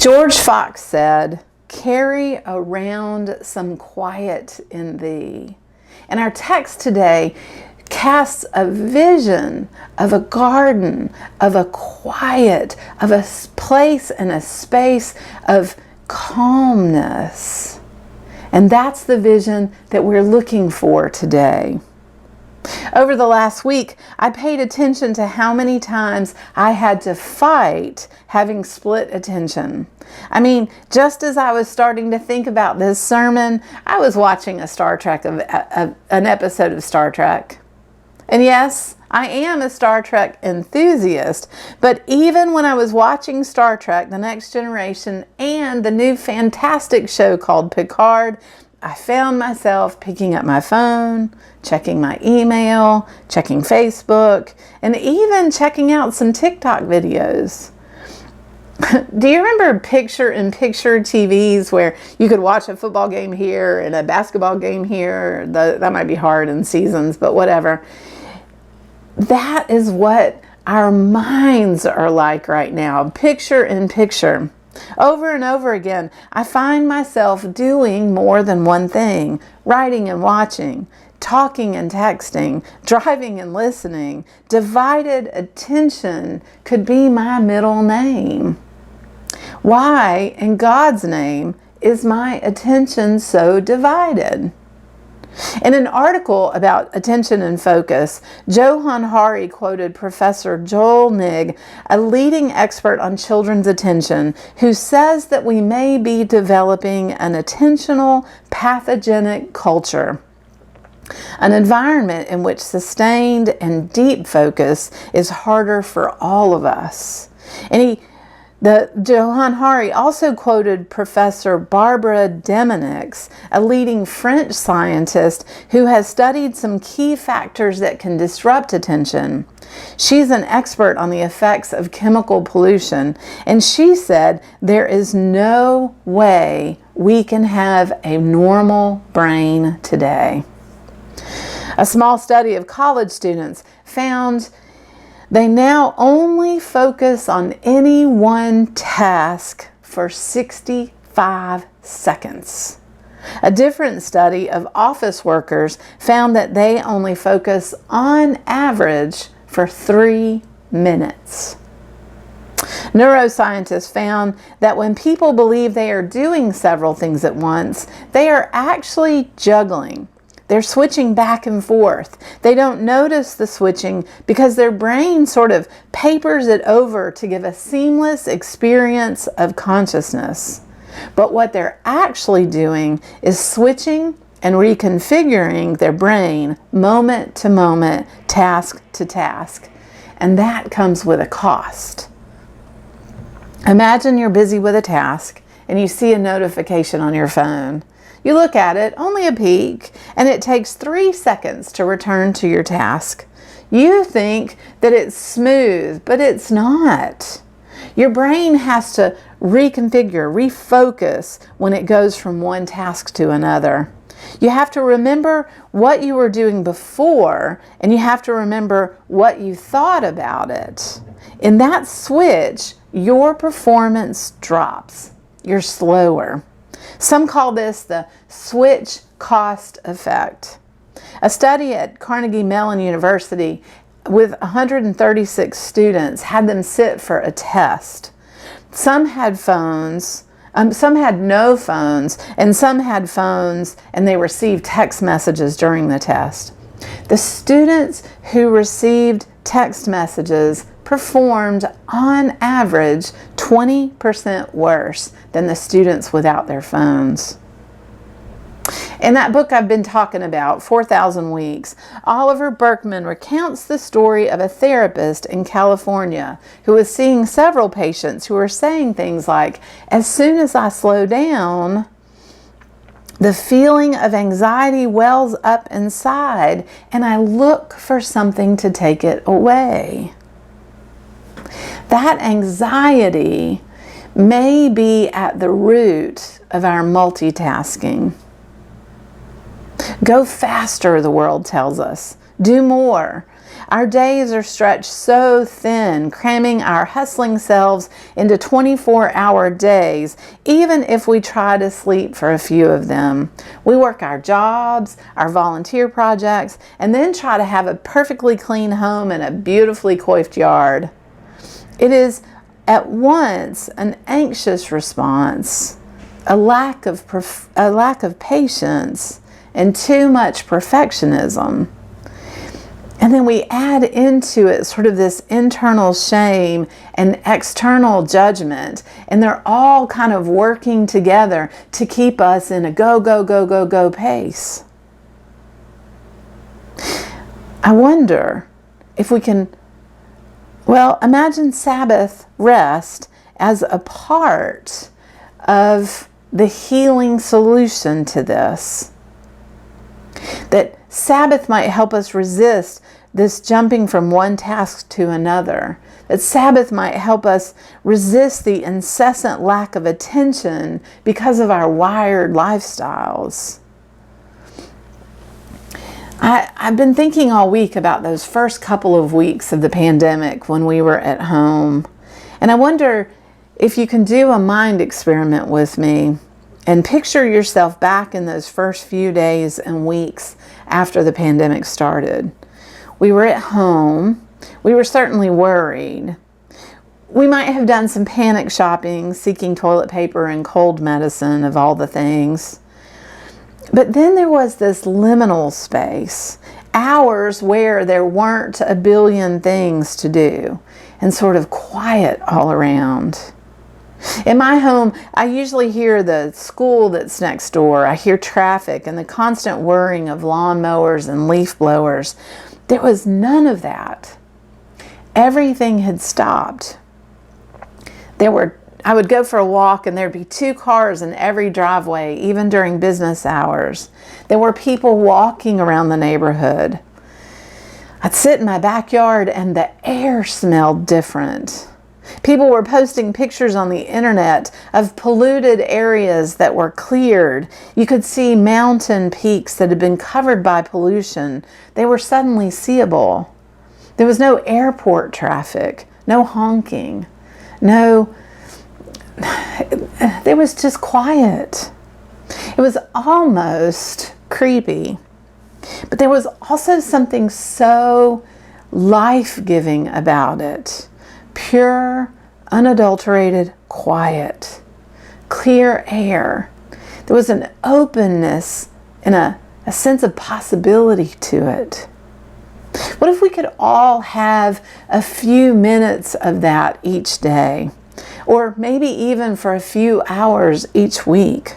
George Fox said, "Carry around some quiet in thee." And our text today casts a vision of a garden, of a quiet, of a place and a space of calmness. And that's the vision that we're looking for today. Over the last week, I paid attention to how many times I had to fight having split attention. I mean, just as I was starting to think about this sermon, I was watching an episode of Star Trek. And yes, I am a Star Trek enthusiast, but even when I was watching Star Trek: The Next Generation and the new fantastic show called Picard, I found myself picking up my phone, checking my email, checking Facebook, and even checking out some TikTok videos. Do you remember picture-in-picture TVs where you could watch a football game here and a basketball game here? That might be hard in seasons, but whatever. That is what our minds are like right now, picture-in-picture. Over and over again, I find myself doing more than one thing: writing and watching, talking and texting, driving and listening. Divided attention could be my middle name. Why, in God's name, is my attention so divided? In an article about attention and focus, Johann Hari quoted Professor Joel Nigg, a leading expert on children's attention, who says that we may be developing an attentional, pathogenic culture, an environment in which sustained and deep focus is harder for all of us. And Johann Hari also quoted Professor Barbara Demonix, a leading French scientist who has studied some key factors that can disrupt attention. She's an expert on the effects of chemical pollution, and she said there is no way we can have a normal brain today. A small study of college students found they now only focus on any one task for 65 seconds. A different study of office workers found that they only focus on average for 3 minutes. Neuroscientists found that when people believe they are doing several things at once, they are actually juggling. They're switching back and forth. They don't notice the switching because their brain sort of papers it over to give a seamless experience of consciousness. But what they're actually doing is switching and reconfiguring their brain moment to moment, task to task. And that comes with a cost. Imagine you're busy with a task and you see a notification on your phone. You look at it, only a peek, and it takes 3 seconds to return to your task. You think that it's smooth, but it's not. Your brain has to reconfigure, refocus when it goes from one task to another. You have to remember what you were doing before, and you have to remember what you thought about it. In that switch, your performance drops. You're slower. Some call this the switch cost effect. A study at Carnegie Mellon University with 136 students had them sit for a test. Some had phones, some had no phones, and some had phones and they received text messages during the test. The students who received text messages performed on average 20% worse than the students without their phones. In that book I've been talking about, 4,000 Weeks, Oliver Burkeman recounts the story of a therapist in California who was seeing several patients who were saying things like, "As soon as I slow down, the feeling of anxiety wells up inside and I look for something to take it away." That anxiety may be at the root of our multitasking. Go faster, the world tells us. Do more. Our days are stretched so thin, cramming our hustling selves into 24-hour days, even if we try to sleep for a few of them. We work our jobs, our volunteer projects, and then try to have a perfectly clean home and a beautifully coiffed yard. It is at once an anxious response, a lack of patience, and too much perfectionism. And then we add into it sort of this internal shame and external judgment. And they're all kind of working together to keep us in a go, go, go, go, go pace. I wonder if we can, imagine Sabbath rest as a part of the healing solution to this. That Sabbath might help us resist this jumping from one task to another. That Sabbath might help us resist the incessant lack of attention because of our wired lifestyles. I've been thinking all week about those first couple of weeks of the pandemic when we were at home. And I wonder if you can do a mind experiment with me and picture yourself back in those first few days and weeks after the pandemic started. We were at home. We were certainly worried. We might have done some panic shopping, seeking toilet paper and cold medicine of all the things. But then there was this liminal space, hours where there weren't a billion things to do and sort of quiet all around. In my home, I usually hear the school that's next door. I hear traffic and the constant whirring of lawnmowers and leaf blowers. There was none of that. Everything had stopped. I would go for a walk and there'd be 2 cars in every driveway, even during business hours. There were people walking around the neighborhood. I'd sit in my backyard and the air smelled different. People were posting pictures on the internet of polluted areas that were cleared. You could see mountain peaks that had been covered by pollution. They were suddenly seeable. There was no airport traffic, no honking, there was just quiet. It was almost creepy. But there was also something so life-giving about it. Pure, unadulterated quiet, clear air. There was an openness and a sense of possibility to it. What if we could all have a few minutes of that each day? Or maybe even for a few hours each week?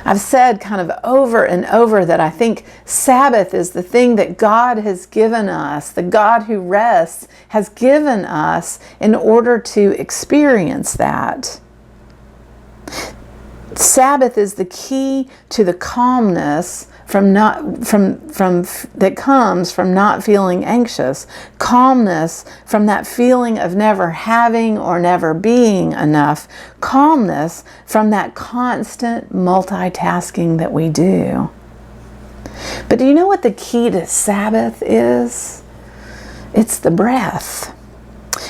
I've said kind of over and over that I think Sabbath is the thing that God has given us, the God who rests has given us in order to experience that. Sabbath is the key to the calmness that comes from not feeling anxious, calmness from that feeling of never having or never being enough, calmness from that constant multitasking that we do. But do you know what the key to Sabbath is? It's the breath.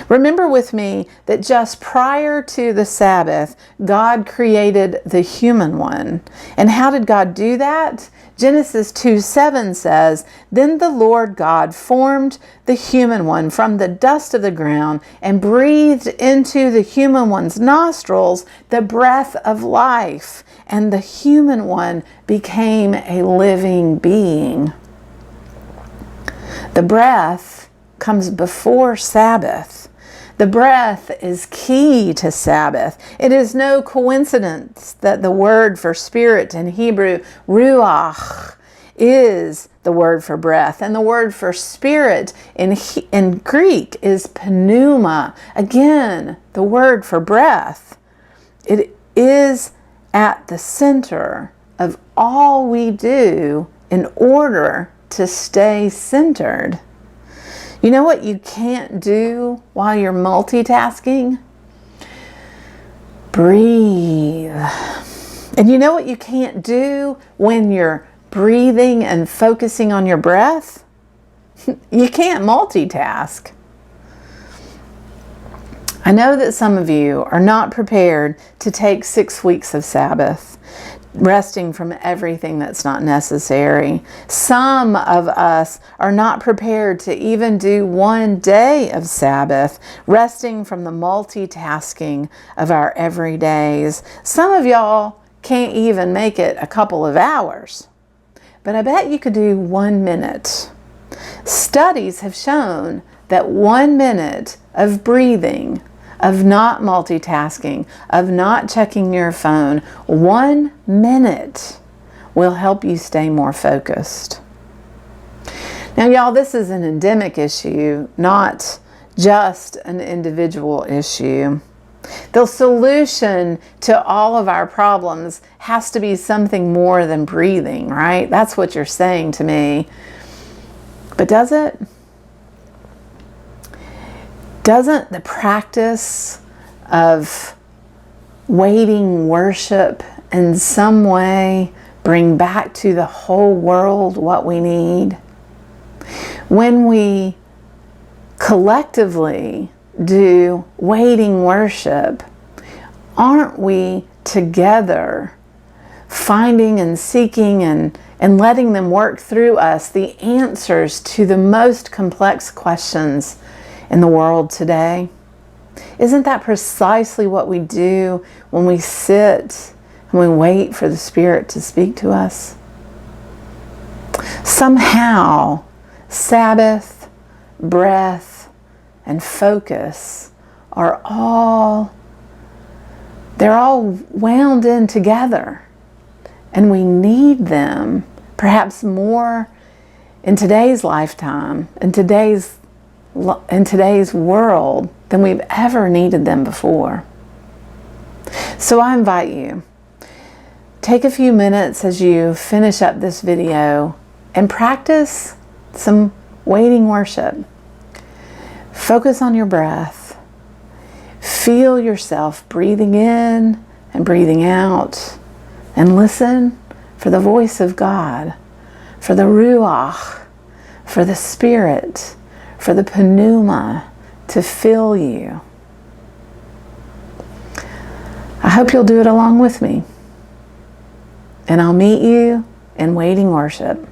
Remember with me that just prior to the Sabbath, God created the human one. And how did God do that? Genesis 2:7 says, "Then the Lord God formed the human one from the dust of the ground and breathed into the human one's nostrils the breath of life, and the human one became a living being." The breath comes before Sabbath. The breath is key to Sabbath. It is no coincidence that the word for spirit in Hebrew, ruach, is the word for breath. And the word for spirit in Greek is pneuma. Again, the word for breath. It is at the center of all we do in order to stay centered. You know what you can't do while you're multitasking? Breathe. And you know what you can't do when you're breathing and focusing on your breath? You can't multitask. I know that some of you are not prepared to take 6 weeks of Sabbath, resting from everything that's not necessary. Some of us are not prepared to even do 1 day of Sabbath, resting from the multitasking of our everydays. Some of y'all can't even make it a couple of hours, but I bet you could do 1 minute. Studies have shown that 1 minute of breathing, of not multitasking, of not checking your phone, 1 minute will help you stay more focused. Now, y'all, this is an endemic issue, not just an individual issue. The solution to all of our problems has to be something more than breathing, right? That's what you're saying to me. But does it? Doesn't the practice of waiting worship in some way bring back to the whole world what we need? When we collectively do waiting worship, aren't we together finding and seeking and letting them work through us the answers to the most complex questions in the world today? Isn't that precisely what we do when we sit and we wait for the Spirit to speak to us? Somehow, Sabbath, breath, and focus are all wound in together. And we need them perhaps more in today's lifetime, in today's world than we've ever needed them before. So I invite you, take a few minutes as you finish up this video and practice some waiting worship. Focus on your breath. Feel yourself breathing in and breathing out, and listen for the voice of God, for the Ruach, for the Spirit, for the pneuma to fill you. I hope you'll do it along with me. And I'll meet you in waiting worship.